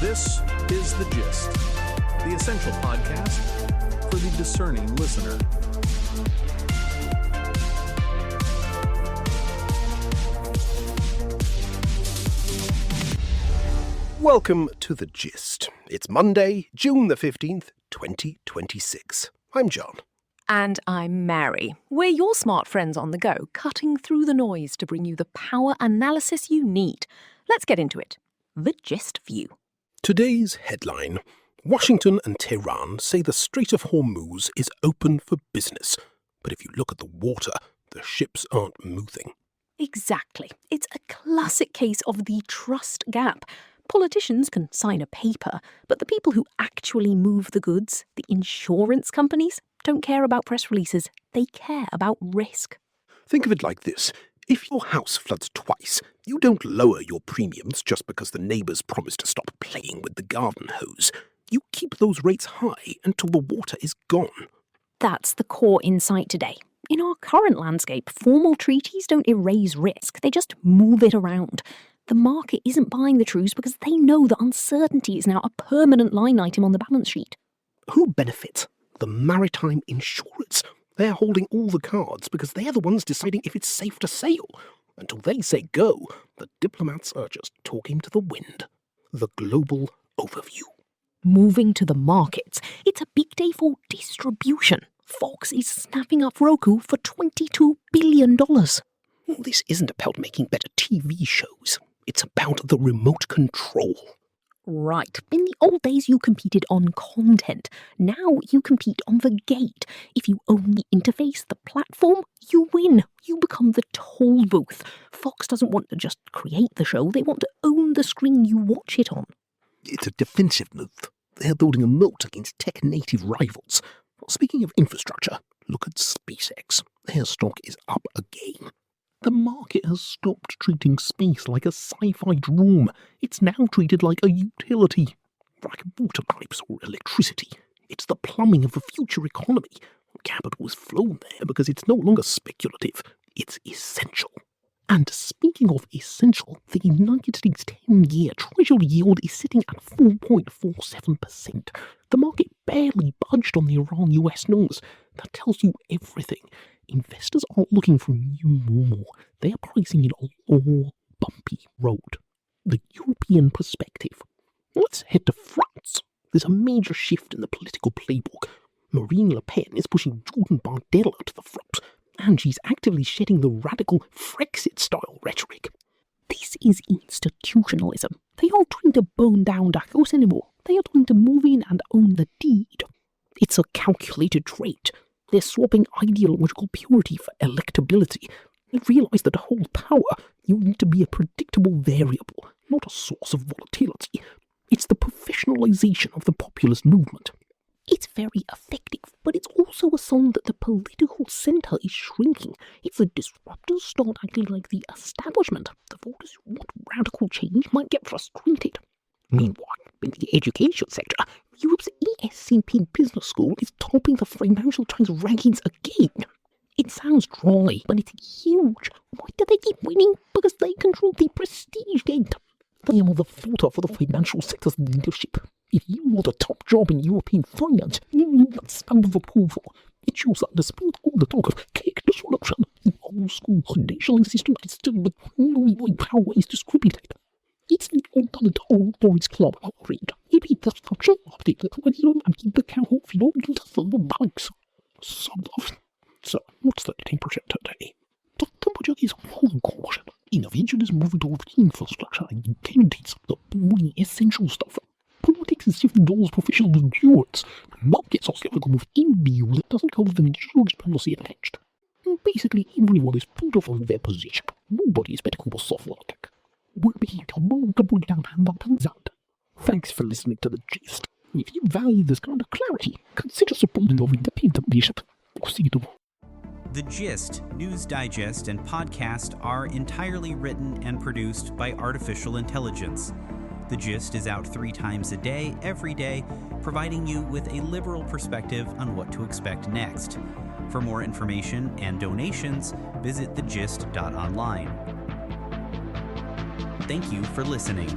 This is The Gist, the essential podcast for the discerning listener. Welcome to The Gist. It's Monday, June the 15th, 2026. I'm John. And I'm Mary. We're your smart friends on the go, cutting through the noise to bring you the power analysis you need. Let's get into it. The Gist View. Today's headline: Washington and Tehran say the Strait of Hormuz is open for business. But if you look at the water, the ships aren't moving. Exactly. It's a classic case of the trust gap. Politicians can sign a paper, but the people who actually move the goods, the insurance companies, don't care about press releases. They care about risk. Think of it like this. If your house floods twice, you don't lower your premiums just because the neighbours promised to stop playing with the garden hose. You keep those rates high until the water is gone. That's the core insight today. In our current landscape, formal treaties don't erase risk, they just move it around. The market isn't buying the truce because they know that uncertainty is now a permanent line item on the balance sheet. Who benefits? The maritime insurers. They're holding all the cards because they're the ones deciding if it's safe to sail. Until they say go, the diplomats are just talking to the wind. The global overview. Moving to the markets, it's a big day for distribution. Fox is snapping up Roku for $22 billion. This isn't about making better TV shows. It's about the remote control. Right. In the old days, you competed on content. Now you compete on the gate. If you own the interface, the platform, you win. You become the toll booth. Fox doesn't want to just create the show. They want to own the screen you watch it on. It's a defensive move. They're building a moat against tech-native rivals. Speaking of infrastructure, look at SpaceX. Their stock is up again. The market has stopped treating space like a sci-fi dream. It's now treated like a utility, like water pipes or electricity. It's the plumbing of the future economy. Capital is flown there because it's no longer speculative. It's essential. And speaking of essential, the United States 10-year Treasury yield is sitting at 4.47%. The market barely budged on the Iran-US news. That tells you everything. Investors aren't looking for a new normal. They're pricing in a long, bumpy road. The European perspective. Let's head to France. There's a major shift in the political playbook. Marine Le Pen is pushing Jordan Bardella to the front, and she's actively shedding the radical Frexit-style rhetoric. This is institutionalism. They aren't trying to burn down the house anymore. They are trying to move in and own the deed. It's a calculated trade. They're swapping ideological purity for electability. They realise that to hold power, you need to be a predictable variable, not a source of volatility. It's the professionalisation of the populist movement. It's very effective, but it's also a sign that the political centre is shrinking. If the disruptors start acting like the establishment, the voters who want radical change might get frustrated. Meanwhile, in the education sector, Europe's ESCP Business School is topping the Financial Times rankings again. It sounds dry, but it's huge. Why do they keep winning? Because they control the prestige gate. They are the filter for the financial sector's leadership. If you want a top job in European finance, you need that stamp of approval. It shows that despite all the talk of cake disruption, the old-school credentialing system is still the only way power is distributed. It's the Continental Boys Club upgrade. It is the structure update that when you and keep the careful flow into the banks. Sort of. So, what's the 10% today? The temperature is holding caution. Innovation is moving towards infrastructure and utilities, the boring essential stuff. Politics is shifting towards professional endurance. Markets are skeptical with in-view that doesn't come with an insurance policy attached. Basically, everyone is pulled off of their position. Nobody is better called software tech. We'll be here tomorrow to break down how that turns out. Thanks for listening to The Gist. If you value this kind of clarity, consider supporting our independent leadership. We'll see you tomorrow. The Gist, News Digest, and podcast are entirely written and produced by artificial intelligence. The Gist is out 3 times a day, every day, providing you with a liberal perspective on what to expect next. For more information and donations, visit thegist.online. Thank you for listening.